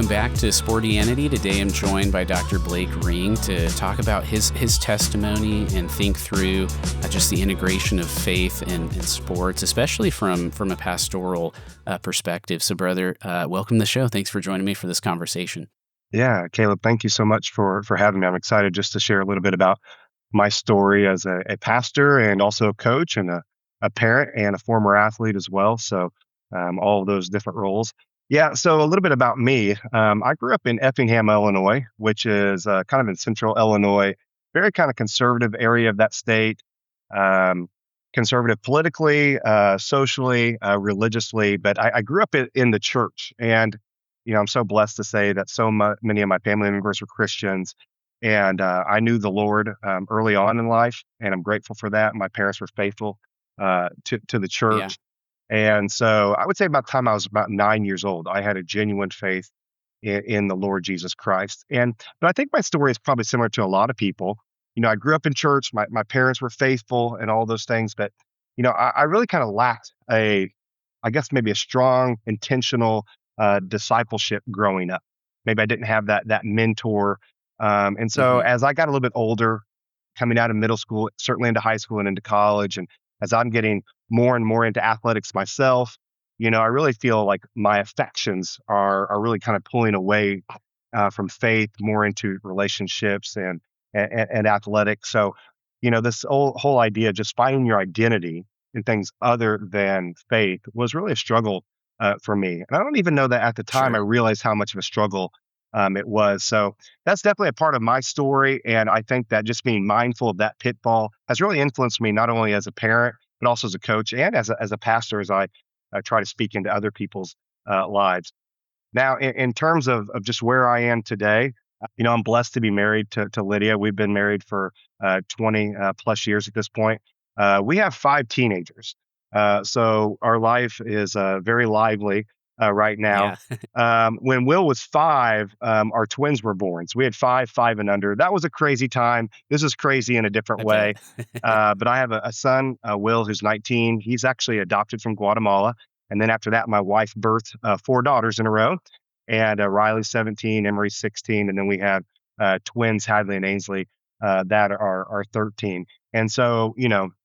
welcome back to Sportianity. Today I'm joined by Dr. Blake Ring to talk about his testimony and think through just the integration of faith in sports, especially from a pastoral perspective. So, brother, welcome to the show. Thanks for joining me for this conversation. Yeah, Caleb, thank you so much for having me. I'm excited just to share a little bit about my story as a pastor and also a coach and a parent and a former athlete as well. So all of those different roles. Yeah, so a little bit about me. I grew up in Effingham, Illinois, which is kind of in central Illinois, very kind of conservative area of that state. Um, Conservative politically, socially, religiously, but I grew up in the church. And I'm so blessed to say that many of my family members were Christians, and I knew the Lord early on in life, and I'm grateful for that. My parents were faithful to the Yeah, church, and so I would say about the time I was about 9 years old, I had a genuine faith in the Lord Jesus Christ. But I think my story is probably similar to a lot of people. I grew up in church. My parents were faithful and all those things, but I really kind of lacked I guess maybe a strong, intentional discipleship growing up. Maybe I didn't have that mentor. And so hmm as I got a little bit older, coming out of middle school, certainly into high school and into college, and as I'm getting more and more into athletics myself, I really feel like my affections are really kind of pulling away from faith more into relationships and athletics. So, this whole idea of just finding your identity in things other than faith was really a struggle for me. And I don't even know that at the time I sure. realized how much of a struggle it was. So that's definitely a part of my story. And I think that just being mindful of that pitfall has really influenced me not only as a parent, but also as a coach and as a pastor as I try to speak into other people's lives. Now, in terms of just where I am today, I'm blessed to be married to Lydia. We've been married for 20 plus years at this point. We have five teenagers. So our life is very lively right now. Yeah, When Will was five, our twins were born. So we had five and under. That was a crazy time. This is crazy in a different I bet. way. But I have a son, Will, who's 19. He's actually adopted from Guatemala. And then after that, my wife birthed four daughters in a row. And Riley's 17, Emery's 16. And then we have twins, Hadley and Ainsley, that are 13. And so,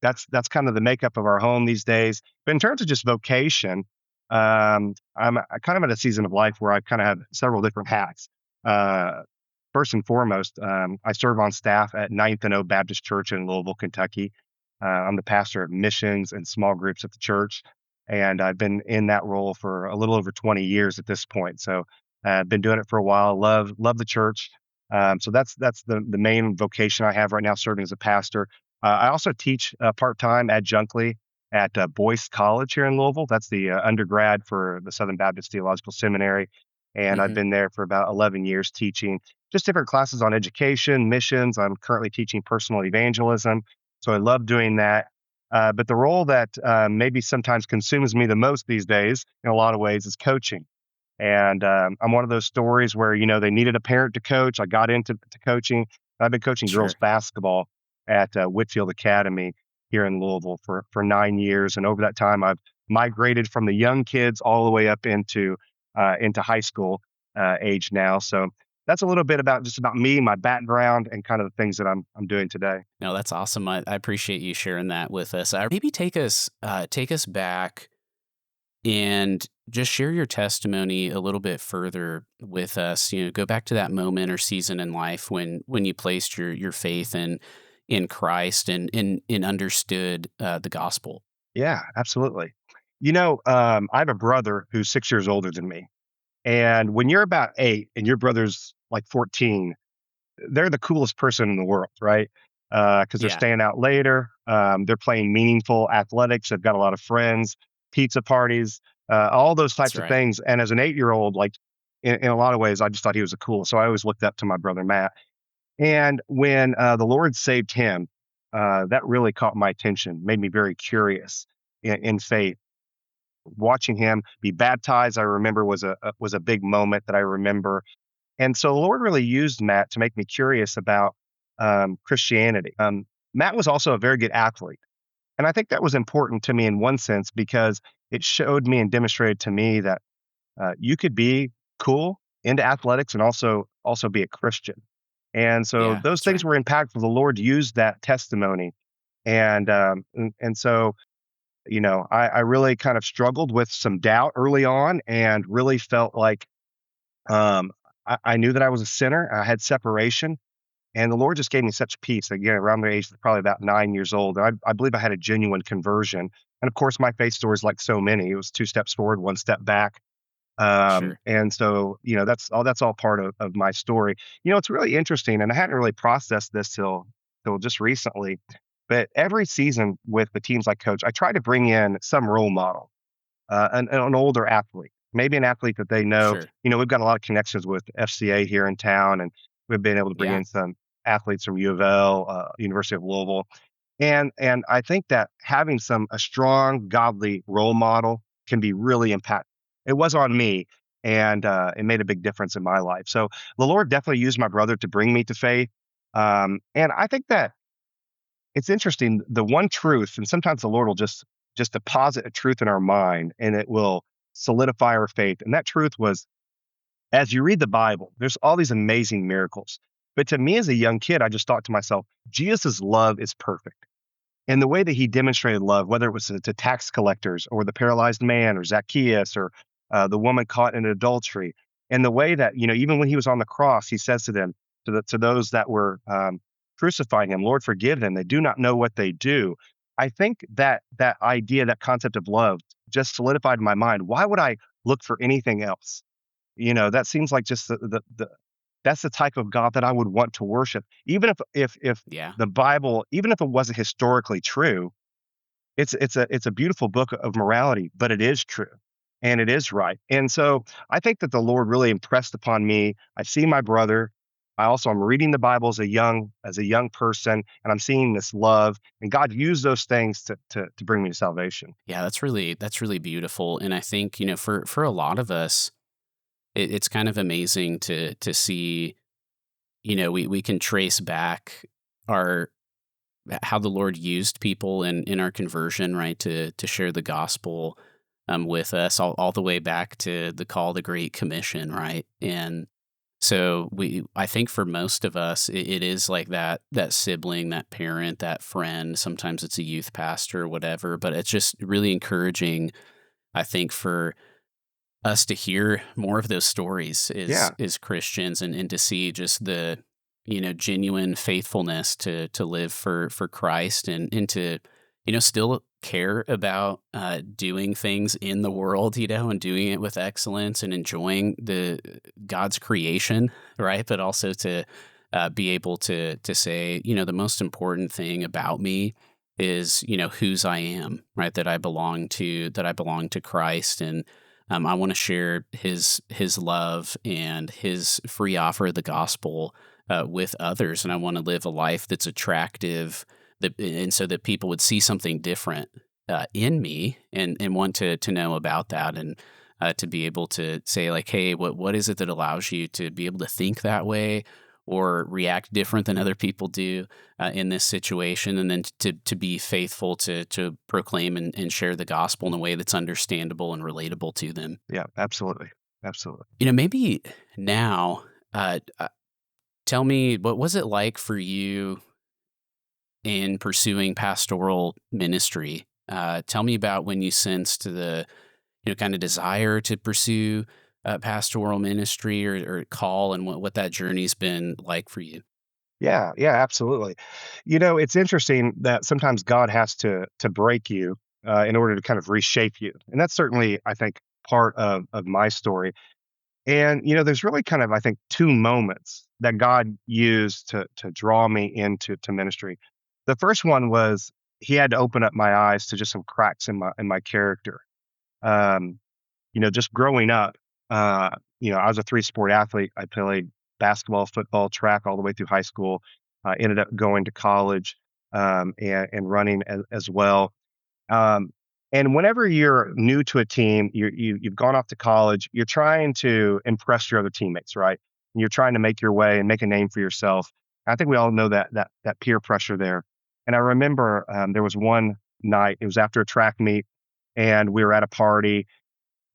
that's kind of the makeup of our home these days. But in terms of just vocation, I kind of at a season of life where I kind of have several different hats. Uh, First and foremost, I serve on staff at Ninth and O Baptist Church in Louisville, Kentucky. I'm the pastor of missions and small groups at the church, and I've been in that role for a little over 20 years at this point. So I've been doing it for a while. Love the church. So that's the main vocation I have right now, serving as a pastor. I also teach part time adjunctly at Boyce College here in Louisville. That's the undergrad for the Southern Baptist Theological Seminary. And I've hmm been there for about 11 years teaching just different classes on education, missions. I'm currently teaching personal evangelism. So I love doing that. But the role that maybe sometimes consumes me the most these days, in a lot of ways, is coaching. And I'm one of those stories where, they needed a parent to coach. I got into coaching. I've been coaching girls Sure. basketball at Whitfield Academy here in Louisville for 9 years. And over that time, I've migrated from the young kids all the way up into high school age now. So that's a little bit about me, my background, and kind of the things that I'm doing today. No, that's awesome. I appreciate you sharing that with us. Maybe take us back and just share your testimony a little bit further with us. Go back to that moment or season in life when you placed your faith in Christ and understood the gospel. Yeah, absolutely. I have a brother who's 6 years older than me. And when you're about eight and your brother's like 14, they're the coolest person in the world, right? Because they're Yeah, staying out later. They're playing meaningful athletics. They've got a lot of friends, pizza parties, all those that's types of right. things. And as an 8-year old, like in a lot of ways, I just thought he was the coolest. So I always looked up to my brother Matt. And when the Lord saved him, that really caught my attention, made me very curious in faith. Watching him be baptized, I remember was a big moment that I remember. And so the Lord really used Matt to make me curious about Christianity. Matt was also a very good athlete. And I think that was important to me in one sense because it showed me and demonstrated to me that you could be cool into athletics and also be a Christian. And so Yeah, those that's things right. were impactful. The Lord used that testimony, and so I really kind of struggled with some doubt early on, and really felt like I knew that I was a sinner. I had separation, and the Lord just gave me such peace. Again, around the age of probably about 9 years old, I believe I had a genuine conversion. And of course, my faith story is like so many. It was two steps forward, one step back. Sure, And so, that's all part of my story. It's really interesting, and I hadn't really processed this till just recently. But every season with the teams I coach, I try to bring in some role model, an older athlete, maybe an athlete that they know. sure. We've got a lot of connections with FCA here in town, and we've been able to bring Yeah, in some athletes from U of L, University of Louisville, and I think that having a strong godly role model can be really impactful. It was on me, and it made a big difference in my life. So the Lord definitely used my brother to bring me to faith, and I think that it's interesting, the one truth, and sometimes the Lord will just deposit a truth in our mind, and it will solidify our faith. And that truth was, as you read the Bible, there's all these amazing miracles. But to me as a young kid, I just thought to myself, Jesus' love is perfect. And the way that he demonstrated love, whether it was to tax collectors or the paralyzed man or Zacchaeus or the woman caught in adultery, and the way that, even when he was on the cross, he says to them, to those that were crucifying him, Lord, forgive them. They do not know what they do. I think that idea, that concept of love just solidified in my mind. Why would I look for anything else? That seems like just the that's the type of God that I would want to worship. Even if yeah. the Bible, even if it wasn't historically true, it's a beautiful book of morality, but it is true and it is right. And so I think that the Lord really impressed upon me. I see my brother. I'm reading the Bible as a young person, and I'm seeing this love, and God used those things to bring me to salvation. Yeah, that's really beautiful, and I think, for a lot of us, it's kind of amazing to see, we can trace back our how the Lord used people in our conversion, right, to share the gospel, with us all the way back to the call, the Great Commission, right? And so I think for most of us, it is like that sibling, that parent, that friend. Sometimes it's a youth pastor or whatever, but it's just really encouraging, I think, for us to hear more of those stories Yeah, is Christians, and to see just the, genuine faithfulness to live for Christ, and to, still care about doing things in the world, and doing it with excellence and enjoying the God's creation, right? But also to be able to say, the most important thing about me is, whose I am, right? That I belong to Christ, and I want to share his love and his free offer of the gospel with others, and I want to live a life that's attractive, and so that people would see something different in me, and want to know about that, and to be able to say like, hey, what is it that allows you to be able to think that way or react different than other people do in this situation, and then to be faithful to proclaim and share the gospel in a way that's understandable and relatable to them. yeah, absolutely, absolutely. Maybe now, tell me, what was it like for you in pursuing pastoral ministry? Tell me about when you sensed the, kind of desire to pursue pastoral ministry, or call, and what that journey's been like for you. Yeah, yeah, absolutely. It's interesting that sometimes God has to break you in order to kind of reshape you, and that's certainly, I think, part of my story. And there's really kind of, I think, two moments that God used to draw me into ministry. The first one was He had to open up my eyes to just some cracks in my character. Um, just growing up, I was a three-sport athlete. I played basketball, football, track all the way through high school. I ended up going to college, and running as well. Um, and whenever you're new to a team, you've gone off to college, you're trying to impress your other teammates, right? You're trying to make your way and make a name for yourself. I think we all know that peer pressure there. And I remember there was one night, it was after a track meet, and we were at a party,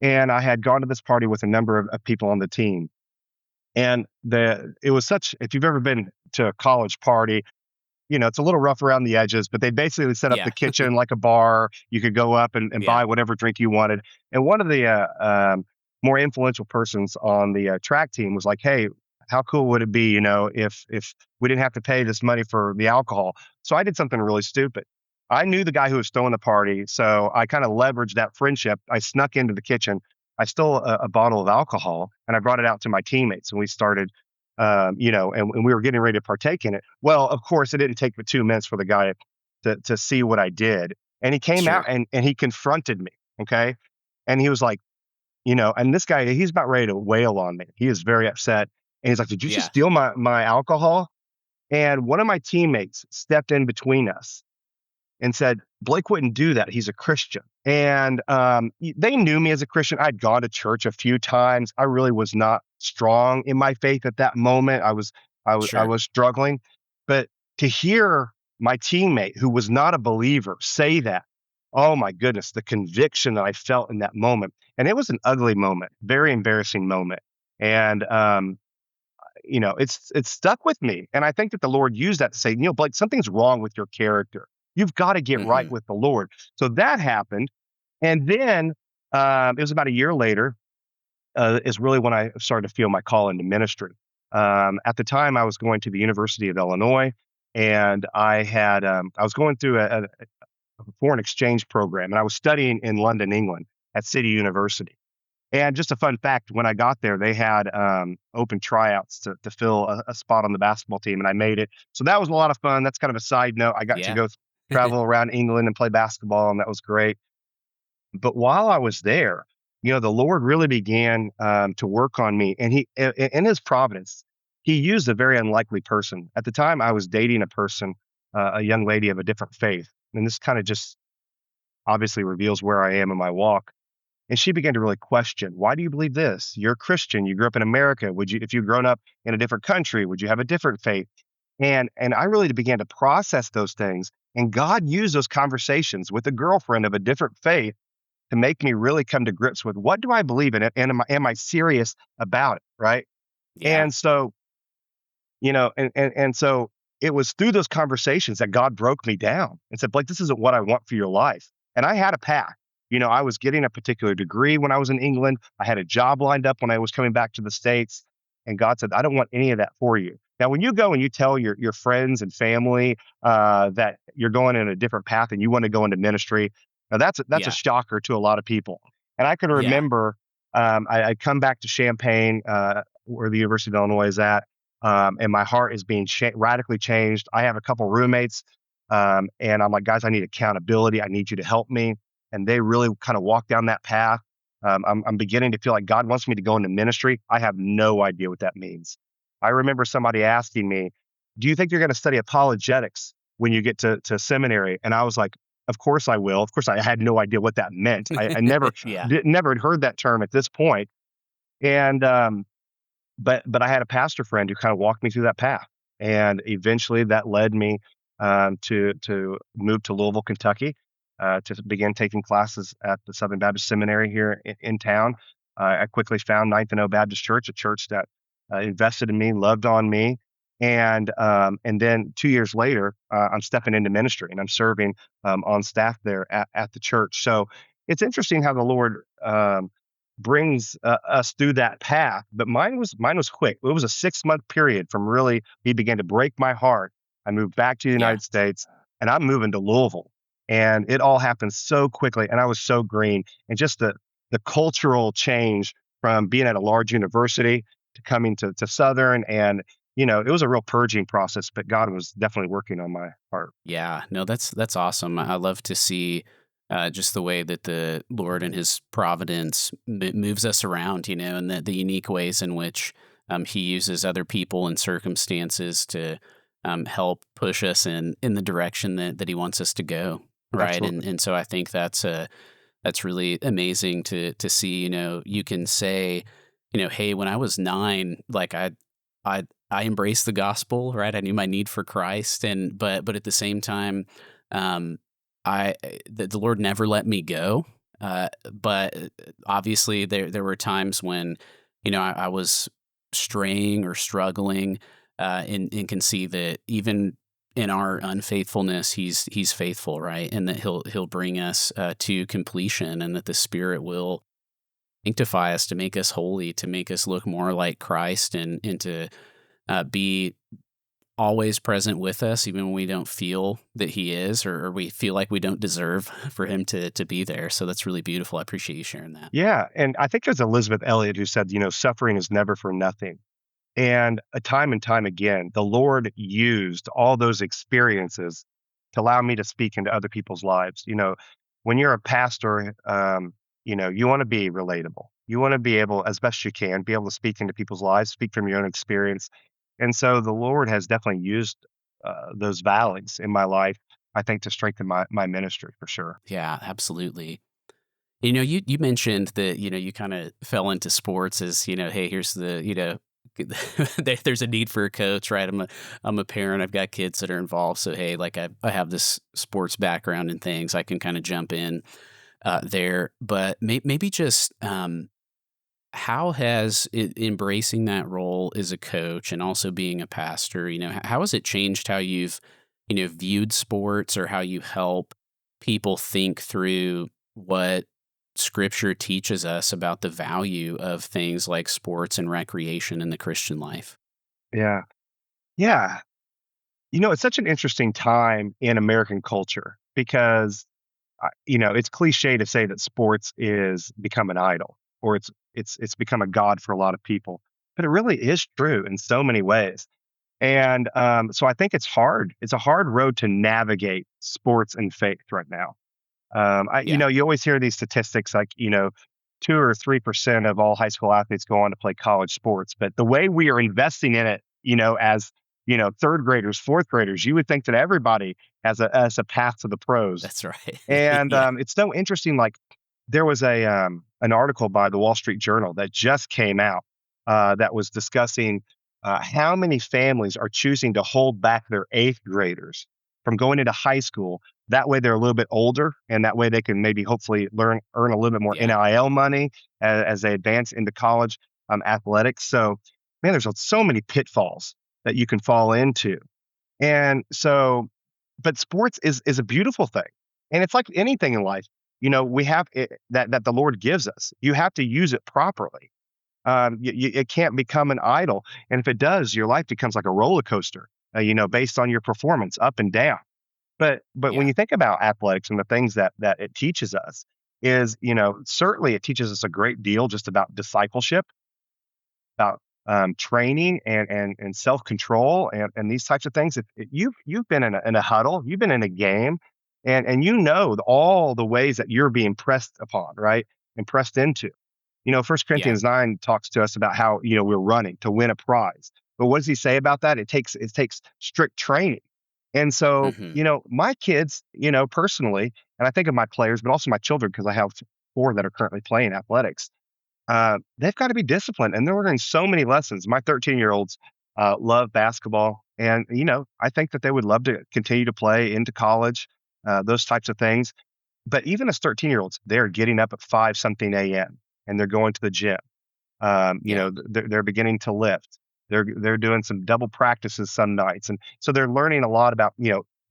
and I had gone to this party with a number of people on the team. And it was such, if you've ever been to a college party, it's a little rough around the edges, but they basically set up the Yeah. kitchen like a bar. You could go up and Yeah. buy whatever drink you wanted. And one of the more influential persons on the track team was like, "Hey, how cool would it be, if we didn't have to pay this money for the alcohol?" So I did something really stupid. I knew the guy who was throwing the party, so I kind of leveraged that friendship. I snuck into the kitchen. I stole a bottle of alcohol and I brought it out to my teammates, and we started and we were getting ready to partake in it. Well, of course, it didn't take but 2 minutes for the guy to see what I did. And he came out Sure. and he confronted me. Okay. And he was like, and this guy, he's about ready to wail on me. He is very upset. And he's like, "Did you just Yeah. steal my alcohol?" And one of my teammates stepped in between us and said, "Blake wouldn't do that. He's a Christian." And they knew me as a Christian. I'd gone to church a few times. I really was not strong in my faith at that moment. I Sure. was struggling, but to hear my teammate who was not a believer say that, oh my goodness, the conviction that I felt in that moment, and it was an ugly moment, very embarrassing moment, and it's stuck with me. And I think that the Lord used that to say, Blake, something's wrong with your character. You've got to get right Mhm. with the Lord. So that happened. And then it was about a year later, is really when I started to feel my call into ministry. At the time, I was going to the University of Illinois, and I was going through a foreign exchange program, and I was studying in London, England, at City University. And just a fun fact, when I got there, they had open tryouts to fill a spot on the basketball team, and I made it. So that was a lot of fun. That's kind of a side note. I got to Yeah. go travel around England and play basketball, and that was great. But while I was there, the Lord really began to work on me, and in His providence, He used a very unlikely person. At the time, I was dating a person, a young lady of a different faith, and this kind of just obviously reveals where I am in my walk. And she began to really question, why do you believe this? You're a Christian. You grew up in America. If you'd grown up in a different country, would you have a different faith? And I really began to process those things. And God used those conversations with a girlfriend of a different faith to make me really come to grips with, what do I believe in it? And am I serious about it? Right. Yeah. And so so it was through those conversations that God broke me down and said, "Blake, this isn't what I want for your life." And I had a path. I was getting a particular degree when I was in England. I had a job lined up when I was coming back to the States. And God said, "I don't want any of that for you." Now, when you go and you tell your friends and family that you're going in a different path and you want to go into ministry, now that's a Yeah. shocker to a lot of people. And I can Yeah. remember I'd come back to Champaign, where the University of Illinois is at, and my heart is being radically changed. I have a couple roommates, and I'm like, "Guys, I need accountability. I need you to help me." And they really kind of walk down that path. I'm beginning to feel like God wants me to go into ministry. I have no idea what that means. I remember somebody asking me, "Do you think you're going to study apologetics when you get to seminary?" And I was like, "Of course I will." Of course, I had no idea what that meant. I Yeah. never had heard that term at this point. And but I had a pastor friend who kind of walked me through that path, and eventually that led me to move to Louisville, Kentucky, to begin taking classes at the Southern Baptist Seminary here in town. I quickly found Ninth and O Baptist Church, a church that invested in me, loved on me, and then 2 years later, I'm stepping into ministry and I'm serving on staff there at the church. So it's interesting how the Lord brings us through that path. But mine was quick. It was a 6 month period from really he began to break my heart. I moved back to the Yeah. United States, and I'm moving to Louisville, and it all happened so quickly. And I was so green, and just the cultural change from being at a large university to coming to Southern, and it was a real purging process. But God was definitely working on my heart. Yeah, no, that's awesome. I love to see just the way that the Lord and His providence moves us around, and the unique ways in which He uses other people and circumstances to help push us in the direction that He wants us to go, right? And Absolutely. and so I think that's really amazing to see. You can say, hey, when I was 9, like I embraced the gospel, right? I knew my need for Christ, and but at the same time, um, the Lord never let me go. But obviously, there were times when, I was. straying or struggling, and can see that even in our unfaithfulness, he's faithful, right? And that he'll bring us to completion, and that the Spirit will sanctify us to make us holy, to make us look more like Christ, and to be always present with us, even when we don't feel that He is, or we feel like we don't deserve for Him to be there. So that's really beautiful. I appreciate you sharing that. Yeah, and I think it was Elizabeth Elliot who said, suffering is never for nothing. And time again, the Lord used all those experiences to allow me to speak into other people's lives. When you're a pastor, you want to be relatable. You want to be able, as best you can, be able to speak into people's lives, speak from your own experience. And so the Lord has definitely used those valleys in my life, I think, to strengthen my ministry for sure. Yeah, absolutely. You mentioned that, you kinda fell into sports as, hey, here's there's a need for a coach, right? I'm a parent, I've got kids that are involved, so, hey, like, I have this sports background and things, I can kinda jump in, there, but maybe just, how has embracing that role as a coach and also being a pastor, how has it changed how you've, viewed sports, or how you help people think through what scripture teaches us about the value of things like sports and recreation in the Christian life? Yeah. Yeah. It's such an interesting time in American culture because it's cliche to say that sports is become an idol or it's become a god for a lot of people, but it really is true in so many ways. And so I think it's hard. It's a hard road to navigate sports and faith right now. Yeah, You always hear these statistics like, 2 or 3% of all high school athletes go on to play college sports. But the way we are investing in it, as third graders, fourth graders, you would think that everybody has a path to the pros. that's right. And Yeah, it's so interesting. Like there was an article by the Wall Street Journal that just came out that was discussing how many families are choosing to hold back their eighth graders from going into high school. That way, they're a little bit older, and that way they can maybe hopefully earn a little bit more yeah, NIL money as they advance into college athletics. So, man, there's so many pitfalls that you can fall into. And so, but sports is a beautiful thing, and it's like anything in life. We have that the Lord gives us. You have to use it properly. It can't become an idol, and if it does, your life becomes like a roller coaster. Based on your performance, up and down. But when yeah, you think about athletics and the things that it teaches us, is certainly it teaches us a great deal just about discipleship, about training and self control and these types of things. If you've been in a huddle, you've been in a game, and all the ways that you're being pressed upon, right, and pressed into. First yeah, Corinthians 9 talks to us about how we're running to win a prize. But what does he say about that? It takes strict training. And so, hmm, my kids, personally, and I think of my players, but also my children, because I have four that are currently playing athletics. They've got to be disciplined, and they're learning so many lessons. My 13-year-olds love basketball, and I think that they would love to continue to play into college, those types of things. But even as 13-year-olds, they're getting up at 5 something a.m. and they're going to the gym. yeah, They're beginning to lift. They're doing some double practices some nights, and so they're learning a lot about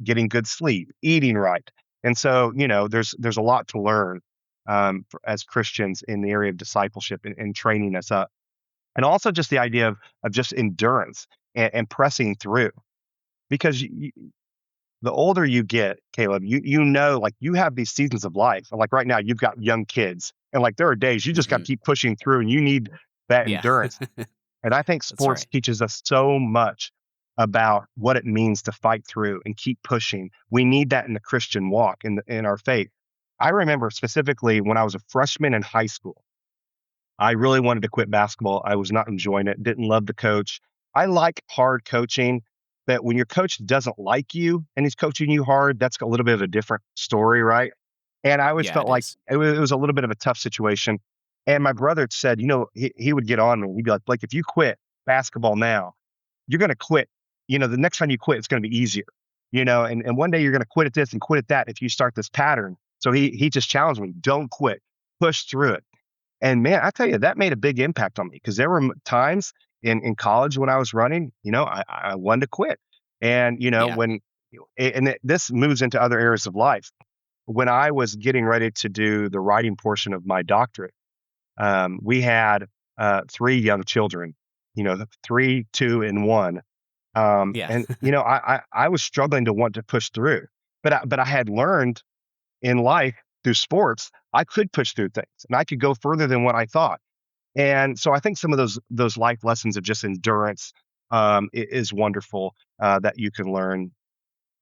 getting good sleep, eating right, and so there's a lot to learn as Christians in the area of discipleship and training us up, and also just the idea of just endurance and pressing through because the older you get, Caleb, like you have these seasons of life. And like right now, you've got young kids, and like there are days you just got to hmm, keep pushing through, and you need that yeah, endurance. And I think that's sports right. teaches us so much about what it means to fight through and keep pushing. We need that in the Christian walk in our faith. I remember specifically when I was a freshman in high school. I really wanted to quit basketball. I was not enjoying it, didn't love the coach. I like hard coaching, but when your coach doesn't like you and he's coaching you hard, that's a little bit of a different story, right? And I always Yeah, felt it like is. it was a little bit of a tough situation. And my brother said, he would get on and he'd be like, Blake, if you quit basketball now, you're going to quit. The next time you quit, it's going to be easier. And one day you're going to quit at this and quit at that if you start this pattern. So he just challenged me, don't quit, push through it. And man, I tell you, that made a big impact on me because there were times in college when I was running, I wanted to quit. And, Yeah. when this moves into other areas of life. When I was getting ready to do the writing portion of my doctorate, we had 3 young children, 3, 2, and 1. Yeah. And, I was struggling to want to push through, but I had learned in life through sports, I could push through things and I could go further than what I thought. And so I think some of those life lessons of just endurance is wonderful that you can learn.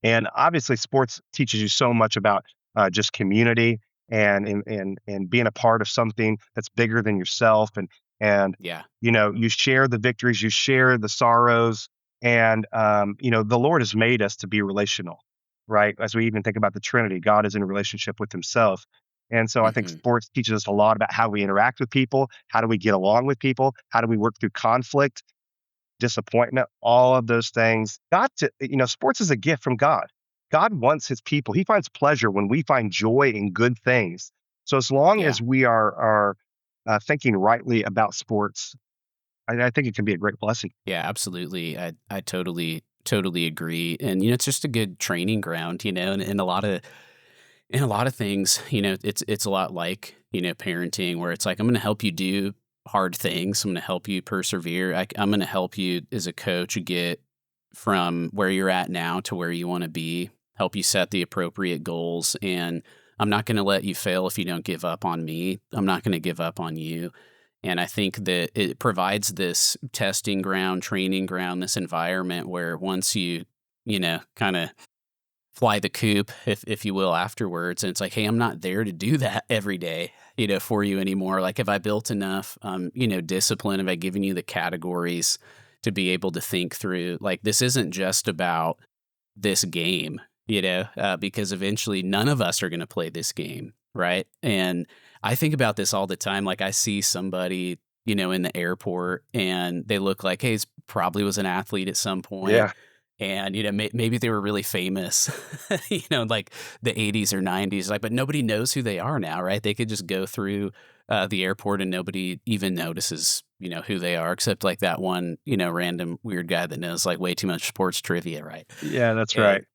And obviously, sports teaches you so much about just community and being a part of something that's bigger than yourself. And Yeah. you share the victories, you share the sorrows, and the Lord has made us to be relational, right? As we even think about the Trinity, God is in a relationship with Himself. And so I think Mhm. sports teaches us a lot about how we interact with people, how do we get along with people, how do we work through conflict, disappointment, all of those things. Sports is a gift from God. God wants his people. He finds pleasure when we find joy in good things. So as long Yeah. as we are thinking rightly about sports, I think it can be a great blessing. Yeah, absolutely. I totally agree. And it's just a good training ground, and a lot of things, it's a lot like, parenting where it's like I'm going to help you do hard things. I'm going to help you persevere. I'm going to help you as a coach get from where you're at now to where you want to be, help you set the appropriate goals, and I'm not going to let you fail if you don't give up on me. I'm not going to give up on you. And I think that it provides this testing ground, training ground, this environment where once you, kind of fly the coop, if you will, afterwards, and it's like, hey, I'm not there to do that every day, for you anymore. Like, have I built enough, discipline? Have I given you the categories to be able to think through? Like, this isn't just about this game, because eventually none of us are going to play this game, right? And I think about this all the time. Like I see somebody, in the airport and they look like, hey, probably was an athlete at some point. Yeah. And maybe they were really famous, like the '80s or '90s. Like, but nobody knows who they are now, right? They could just go through the airport and nobody even notices, who they are, except like that one, random weird guy that knows like way too much sports trivia, right? Yeah, that's And right.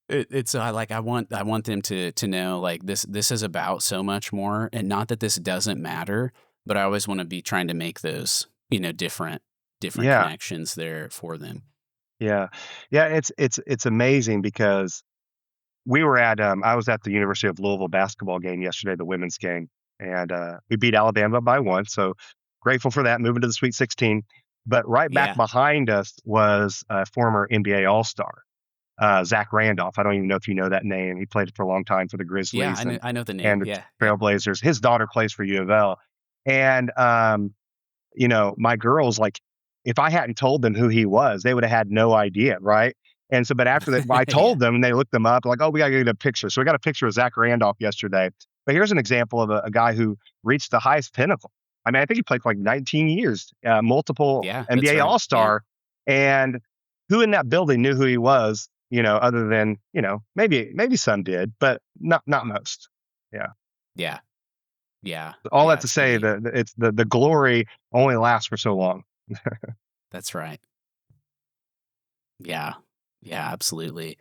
it's I want them to know like this is about so much more, and not that this doesn't matter, but I always want to be trying to make those different Yeah. connections there for them. Yeah. Yeah, it's amazing because I was at the University of Louisville basketball game yesterday, the women's game, and we beat Alabama by 1, so grateful for that, moving to the Sweet 16. But right back Yeah, behind us was a former NBA All-Star, Zach Randolph. I don't even know if you know that name. He played for a long time for the yeah, Grizzlies I know the name. and the Yeah, yeah, Trailblazers. His daughter plays for U of L. And my girls, like, if I hadn't told them who he was, they would have had no idea, right? And so, but after that, well, I yeah, told them and they looked them up, like, oh, we got to get a picture. So we got a picture of Zach Randolph yesterday. But here's an example of a guy who reached the highest pinnacle. I mean, I think he played for like 19 years, multiple yeah. That's NBA right. All Yeah, Star. And who in that building knew who he was, other than, maybe some did, but not most. Yeah. yeah, yeah, All yeah. that to It's say pretty. that it's the glory only lasts for so long. That's right. Yeah, yeah, absolutely.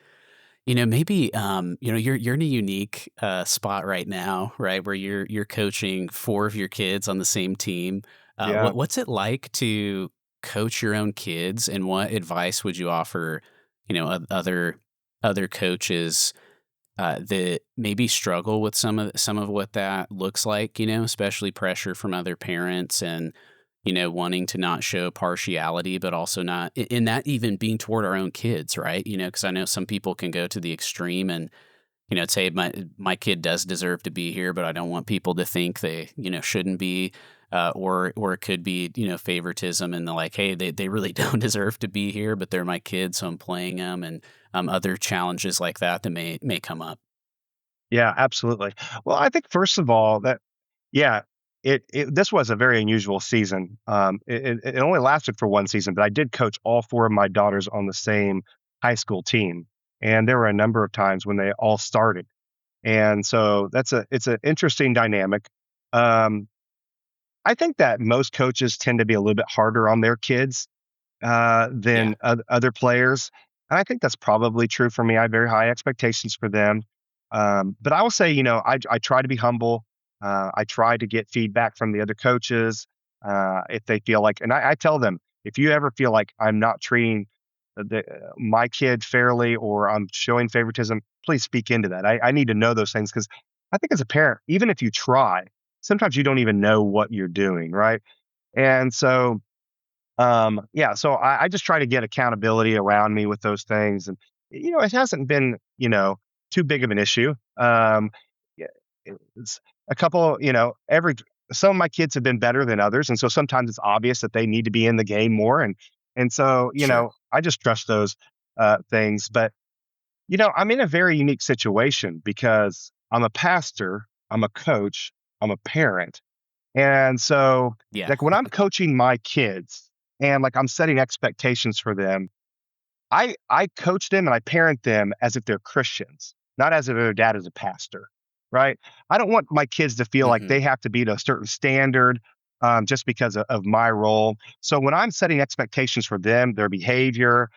Maybe you're in a unique spot right now, right, where you're coaching 4 of your kids on the same team. Yeah. What's it like to coach your own kids, and what advice would you offer, other coaches that maybe struggle with some of what that looks like, especially pressure from other parents and wanting to not show partiality, but also not in that even being toward our own kids, right? Because I know some people can go to the extreme and say my kid does deserve to be here, but I don't want people to think they shouldn't be. Or it could be favoritism, and they're like, hey, they really don't deserve to be here, but they're my kids, so I'm playing them, and other challenges like that may come up. Yeah, absolutely. Well, I think first of all that yeah, this was a very unusual season. It only lasted for 1 season, but I did coach all 4 of my daughters on the same high school team, and there were a number of times when they all started. And so it's an interesting dynamic. Um, I think that most coaches tend to be a little bit harder on their kids Yeah. than other players. And I think that's probably true for me. I have very high expectations for them. But I will say, I try to be humble. I try to get feedback from the other coaches if they feel like, and I tell them, if you ever feel like I'm not treating my kid fairly or I'm showing favoritism, please speak into that. I need to know those things because I think as a parent, even if you try, sometimes you don't even know what you're doing, right? And so, yeah, so I just try to get accountability around me with those things, and it hasn't been too big of an issue. Yeah, it's a couple, every some of my kids have been better than others, and so sometimes it's obvious that they need to be in the game more, and so Sure. I just trust those things. But I'm in a very unique situation because I'm a pastor, I'm a coach, I'm a parent, and so, Yeah. like, when I'm coaching my kids and, like, I'm setting expectations for them, I coach them and I parent them as if they're Christians, not as if their dad is a pastor, right? I don't want my kids to feel like Hmm. they have to be to a certain standard, just because of my role. So when I'm setting expectations for them, their behavior,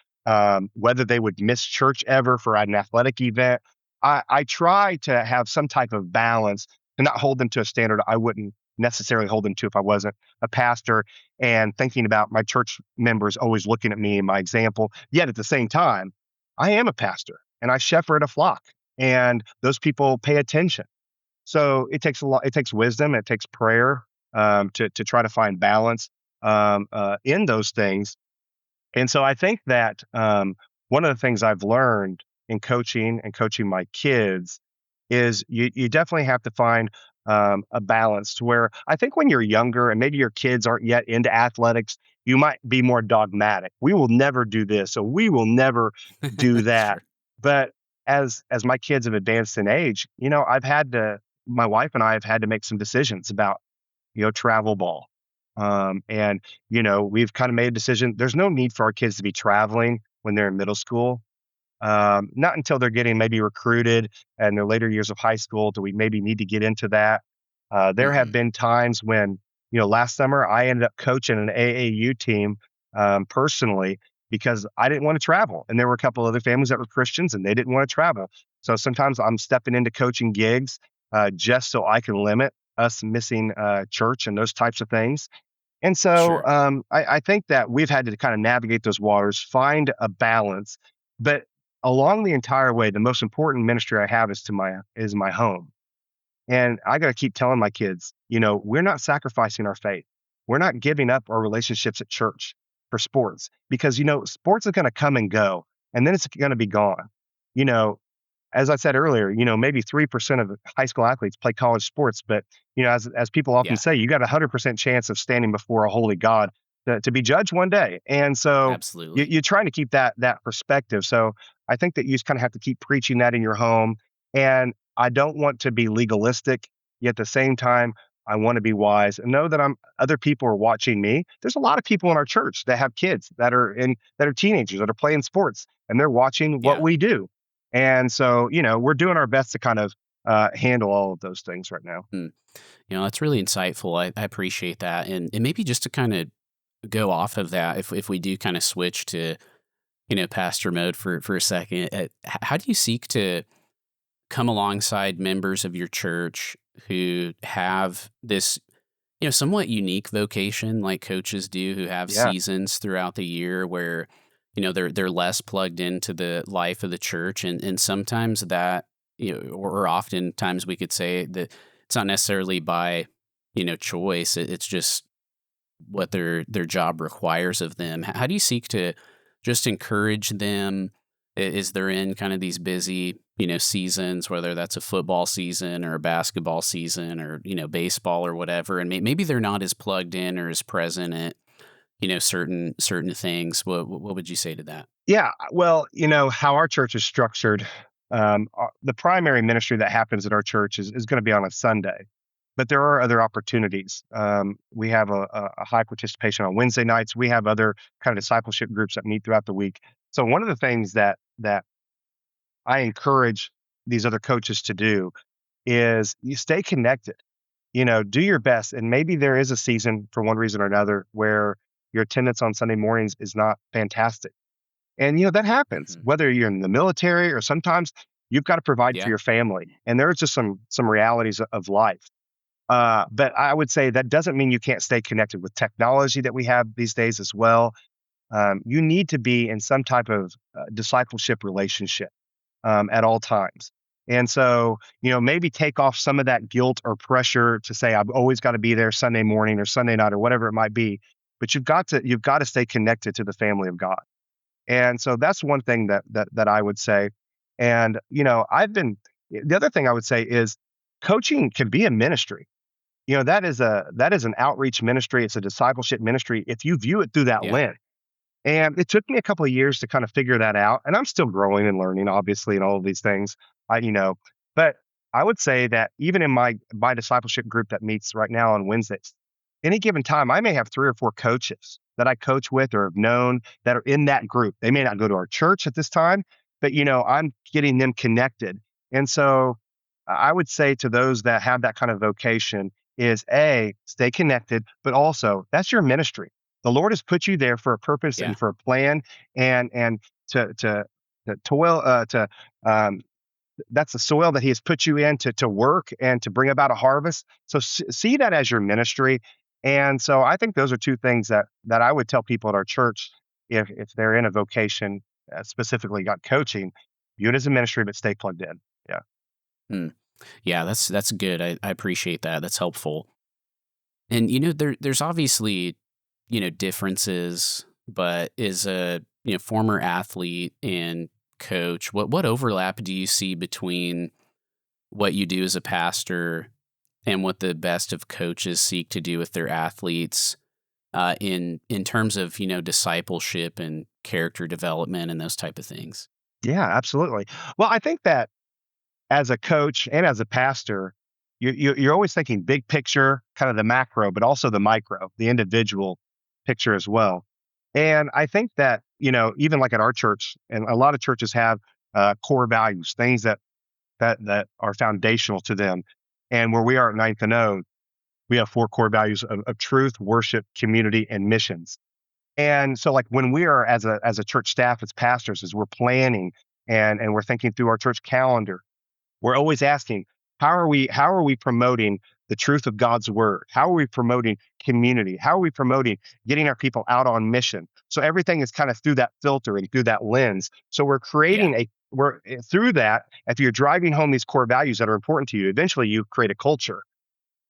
whether they would miss church ever for an athletic event, I try to have some type of balance to not hold them to a standard I wouldn't necessarily hold them to if I wasn't a pastor, and thinking about my church members always looking at me and my example. Yet at the same time, I am a pastor and I shepherd a flock, and those people pay attention. So it takes a lot. It takes wisdom. It takes prayer to try to find balance in those things. And so I think that one of the things I've learned in coaching and coaching my kids is you definitely have to find a balance to where I think when you're younger and maybe your kids aren't yet into athletics, you might be more dogmatic. We will never do this, or we will never do that. Sure. But as my kids have advanced in age, my wife and I have had to make some decisions about travel ball. And we've kind of made a decision. There's no need for our kids to be traveling when they're in middle school. Not until they're getting maybe recruited and their later years of high school do we maybe need to get into that. There have Hmm. been times when, last summer I ended up coaching an AAU team personally because I didn't want to travel. And there were a couple other families that were Christians and they didn't want to travel. So sometimes I'm stepping into coaching gigs just so I can limit us missing church and those types of things. And so Sure. I think that we've had to kind of navigate those waters, find a balance. But along the entire way, the most important ministry I have is my home. And I got to keep telling my kids, we're not sacrificing our faith. We're not giving up our relationships at church for sports because sports is going to come and go, and then it's going to be gone. You know, as I said earlier, maybe 3% of high school athletes play college sports, but as people often Yeah. say, you got a 100% chance of standing before a holy God to be judged one day. And so Absolutely. you're trying to keep that perspective. So I think that you just kind of have to keep preaching that in your home. And I don't want to be legalistic, yet at the same time, I want to be wise and know that other people are watching me. There's a lot of people in our church that have kids that are teenagers that are playing sports and they're watching what Yeah. we do. And so, we're doing our best to kind of handle all of those things right now. Mm. That's really insightful. I appreciate that. And maybe just to kind of go off of that, if we do kind of switch to, pastor mode for a second, how do you seek to come alongside members of your church who have this, somewhat unique vocation like coaches do, who have Yeah. seasons throughout the year where, they're less plugged into the life of the church, and sometimes that, or oftentimes we could say that it's not necessarily by, choice. It's just what their job requires of them. How do you seek to just encourage them as they're in kind of these busy, seasons, whether that's a football season or a basketball season or, baseball or whatever, and maybe they're not as plugged in or as present at, certain things. What would you say to that? Yeah. Well, how our church is structured, the primary ministry that happens at our church is going to be on a Sunday, but there are other opportunities. We have a high participation on Wednesday nights. We have other kind of discipleship groups that meet throughout the week. So one of the things that I encourage these other coaches to do is you stay connected. Do your best. And maybe there is a season for one reason or another where your attendance on Sunday mornings is not fantastic. And, that happens, Mhm. whether you're in the military or sometimes you've got to provide for Yeah. your family. And there's just some realities of life. But I would say that doesn't mean you can't stay connected with technology that we have these days as well. You need to be in some type of discipleship relationship at all times. And so, maybe take off some of that guilt or pressure to say, I've always got to be there Sunday morning or Sunday night or whatever it might be. But you've got to stay connected to the family of God. And so that's one thing that I would say. And, the other thing I would say is coaching can be a ministry. That is an outreach ministry. It's a discipleship ministry if you view it through that Yeah. lens. And it took me a couple of years to kind of figure that out, and I'm still growing and learning, obviously, and all of these things. I, you know, but I would say that even in my discipleship group that meets right now on Wednesdays, any given time, I may have 3 or 4 coaches that I coach with or have known that are in that group. They may not go to our church at this time, but I'm getting them connected. And so I would say to those that have that kind of vocation is A, stay connected, but also that's your ministry. The Lord has put you there for a purpose Yeah. and for a plan, and to toil to that's the soil that He has put you in to work and to bring about a harvest. So see that as your ministry. And so I think those are 2 things that I would tell people at our church if they're in a vocation, specifically got coaching, view it as a ministry, but stay plugged in. Yeah. Mm. Yeah, that's good. I appreciate that. That's helpful. And there's obviously, differences, but is a former athlete and coach, what overlap do you see between what you do as a pastor and what the best of coaches seek to do with their athletes in terms of discipleship and character development and those type of things? Yeah, absolutely. Well, I think that as a coach and as a pastor, you're always thinking big picture, kind of the macro, but also the micro, the individual picture as well. And I think that, even like at our church, and a lot of churches have core values, things that are foundational to them. And where we are at Ninth and O, we have 4 core values of truth, worship, community, and missions. And so, like when we are as a church staff, as pastors, as we're planning and we're thinking through our church calendar, we're always asking, how are we promoting the truth of God's word? How are we promoting community? How are we promoting getting our people out on mission? So everything is kind of through that filter and through that lens. So Yeah. we're through that. If you're driving home these core values that are important to you, eventually you create a culture.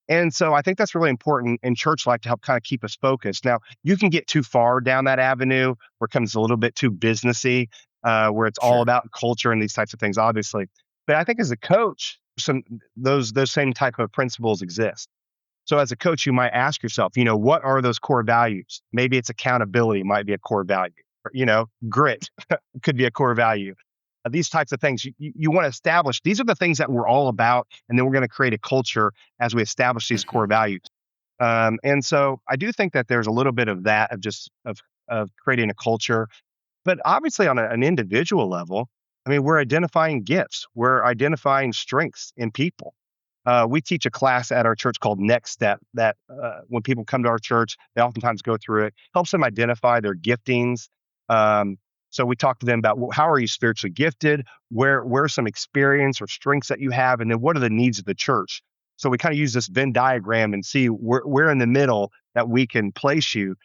And so I think that's really important in church life to help kind of keep us focused. Now, you can get too far down that avenue where it becomes a little bit too businessy, where it's all Sure. about culture and these types of things, obviously. But I think as a coach, those same type of principles exist. So as a coach, you might ask yourself, what are those core values? Maybe it's accountability might be a core value. Or, grit could be a core value. These types of things you want to establish. These are the things that we're all about, and then we're going to create a culture as we establish these core Hmm. values. And so I do think that there's a little bit of that of creating a culture, but obviously on an individual level, I mean, we're identifying gifts, we're identifying strengths in people. We teach a class at our church called Next Step that when people come to our church, they oftentimes go through it, helps them identify their giftings. Um, so we talk to them about, well, how are you spiritually gifted? Where are some experience or strengths that you have? And then what are the needs of the church? So we kind of use this Venn diagram and see where in the middle that we can place you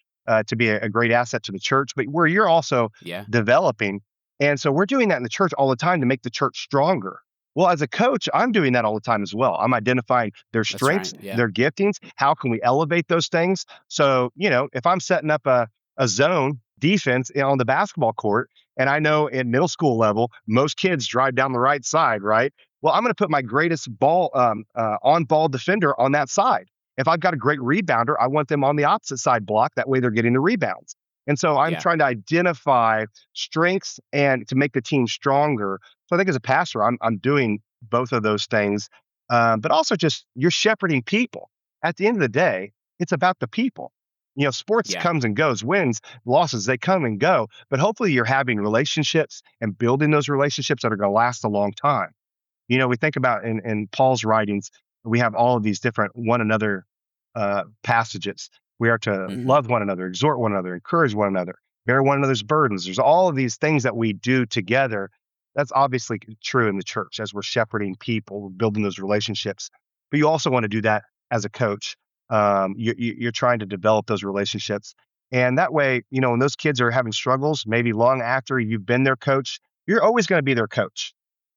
to be a great asset to the church, but where you're also Yeah. developing. And so we're doing that in the church all the time to make the church stronger. Well, as a coach, I'm doing that all the time as well. I'm identifying their That's right. strengths, Yeah. their giftings. How can we elevate those things? So, if I'm setting up a zone defense on the basketball court, and I know in middle school level, most kids drive down the right side, right? Well, I'm going to put my greatest on ball defender on that side. If I've got a great rebounder, I want them on the opposite side block. That way they're getting the rebounds. And so I'm Yeah. trying to identify strengths and to make the team stronger. So I think as a pastor, I'm doing both of those things, but also just you're shepherding people. At the end of the day, it's about the people. Sports Yeah. comes and goes, wins, losses, they come and go. But hopefully, you're having relationships and building those relationships that are going to last a long time. We think about in Paul's writings, we have all of these different one another passages. We are to Mhm. love one another, exhort one another, encourage one another, bear one another's burdens. There's all of these things that we do together. That's obviously true in the church as we're shepherding people, we're building those relationships. But you also want to do that as a coach. You're trying to develop those relationships. And that way, when those kids are having struggles, maybe long after you've been their coach, you're always going to be their coach.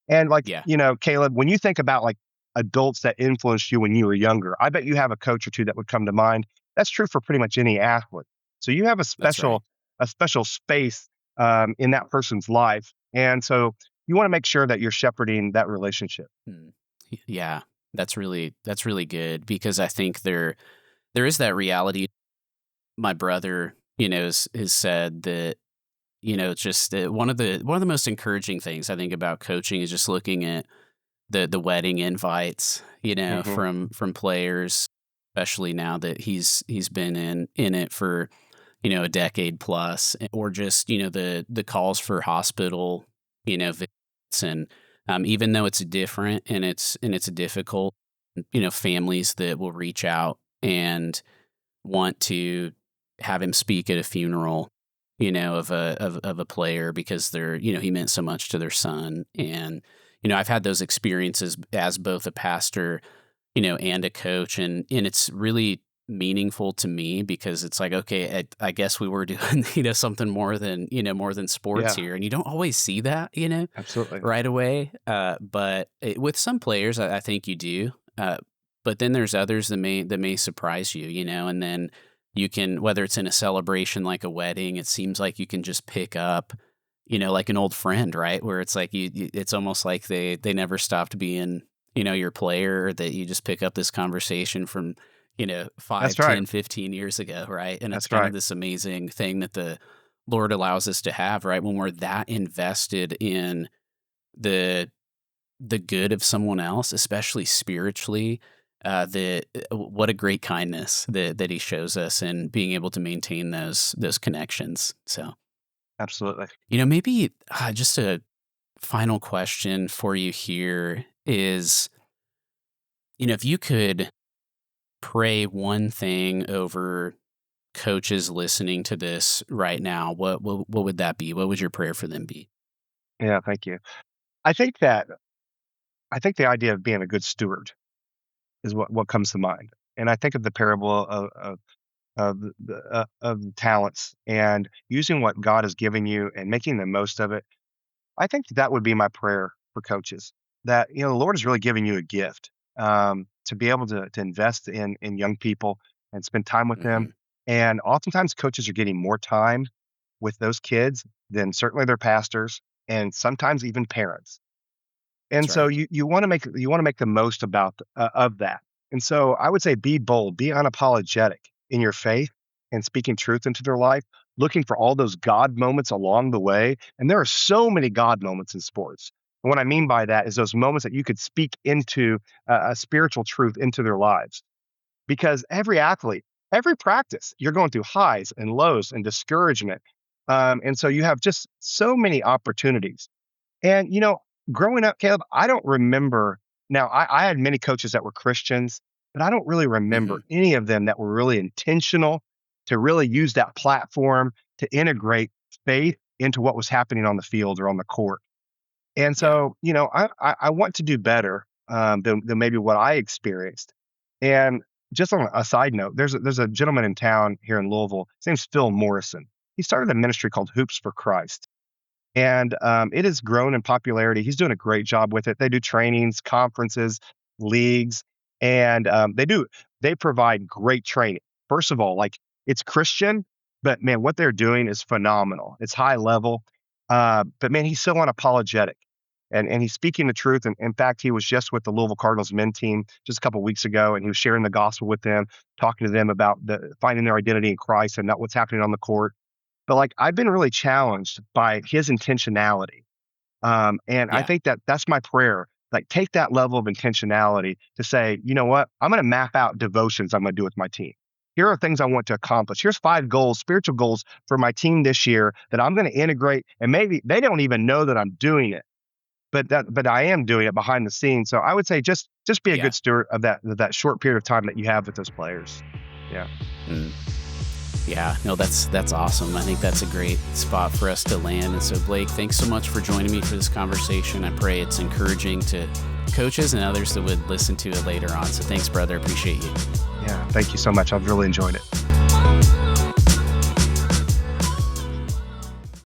And like, Yeah, Caleb, when you think about like adults that influenced you when you were younger, I bet you have a coach or two that would come to mind. That's true for pretty much any athlete. So you have that's right. a special space in that person's life. And so you want to make sure that you're shepherding that relationship. Mm. Yeah, that's really good because I think there is that reality. My brother, has said that, it's just one of the most encouraging things I think about coaching is just looking at the wedding invites, Hmm. from players, especially now that he's been in it for, a decade plus, or just, the calls for hospital, visits, and even though it's different and it's difficult, families that will reach out and want to have him speak at a funeral, of a player because he meant so much to their son. And, I've had those experiences as both a pastor, and a coach, and it's really meaningful to me because it's like, okay, I guess we were doing, something more than sports Yeah, here. And you don't always see that, absolutely. right away. But with some players, I think you do. But then there's others that may surprise you, and then you can, whether it's in a celebration like a wedding, it seems like you can just pick up, like an old friend, right? Where it's like it's almost like they never stopped being, your player, that you just pick up this conversation from, That's 5, right. 10, 15 years ago, right? And it's That's kind of right. this amazing thing that the Lord allows us to have, right? When we're that invested in the the good of someone else, especially spiritually, what a great kindness that he shows us, and being able to maintain those connections. So, Absolutely. maybe just a final question for you here is, if you could pray one thing over coaches listening to this right now, what would that be? What would your prayer for them be? Yeah, thank you. I think that I think the idea of being a good steward is what comes to mind. And I think of the parable of the talents and using what God has given you and making the most of it. I think that would be my prayer for coaches, that the Lord is really giving you a gift, to be able to invest in young people and spend time with them. Hmm. And oftentimes, coaches are getting more time with those kids than certainly their pastors and sometimes even parents. And That's so right. you want to make the most of that. And so I would say be bold, be unapologetic in your faith and speaking truth into their life, looking for all those God moments along the way. And there are so many God moments in sports. And what I mean by that is those moments that you could speak into a spiritual truth into their lives. Because every athlete, every practice, you're going through highs and lows and discouragement. And so you have just so many opportunities and, growing up, Caleb, I don't remember. Now, I had many coaches that were Christians, but I don't really remember Hmm. any of them that were really intentional to really use that platform to integrate faith into what was happening on the field or on the court. And Yeah. so, I want to do better than maybe what I experienced. And just on a side note, there's a gentleman in town here in Louisville. His name's Phil Morrison. He started a ministry called Hoops for Christ and it has grown in popularity. He's doing a great job with it. They do trainings, conferences, leagues, and they provide great training. First of all, like it's Christian, but man, what they're doing is phenomenal. It's high level, but man, he's so unapologetic. And he's speaking the truth. And in fact, he was just with the Louisville Cardinals men team just a couple of weeks ago, and he was sharing the gospel with them, talking to them about finding their identity in Christ and not what's happening on the court. But, like, I've been really challenged by his intentionality, and I Yeah. think that that's my prayer, like, take that level of intentionality to say, "You know what? I'm gonna map out devotions I'm gonna do with my team. Here are things I want to accomplish. Here's 5 goals, spiritual goals for my team this year that I'm gonna integrate," and maybe they don't even know that I'm doing it, but I am doing it behind the scenes, so I would say just be a Yeah. good steward of that short period of time that you have with those players. Yeah. Mm. Yeah, no, that's awesome. I think that's a great spot for us to land. And so, Blake, thanks so much for joining me for this conversation. I pray it's encouraging to coaches and others that would listen to it later on. So, thanks, brother. Appreciate you. Yeah. Thank you so much. I've really enjoyed it.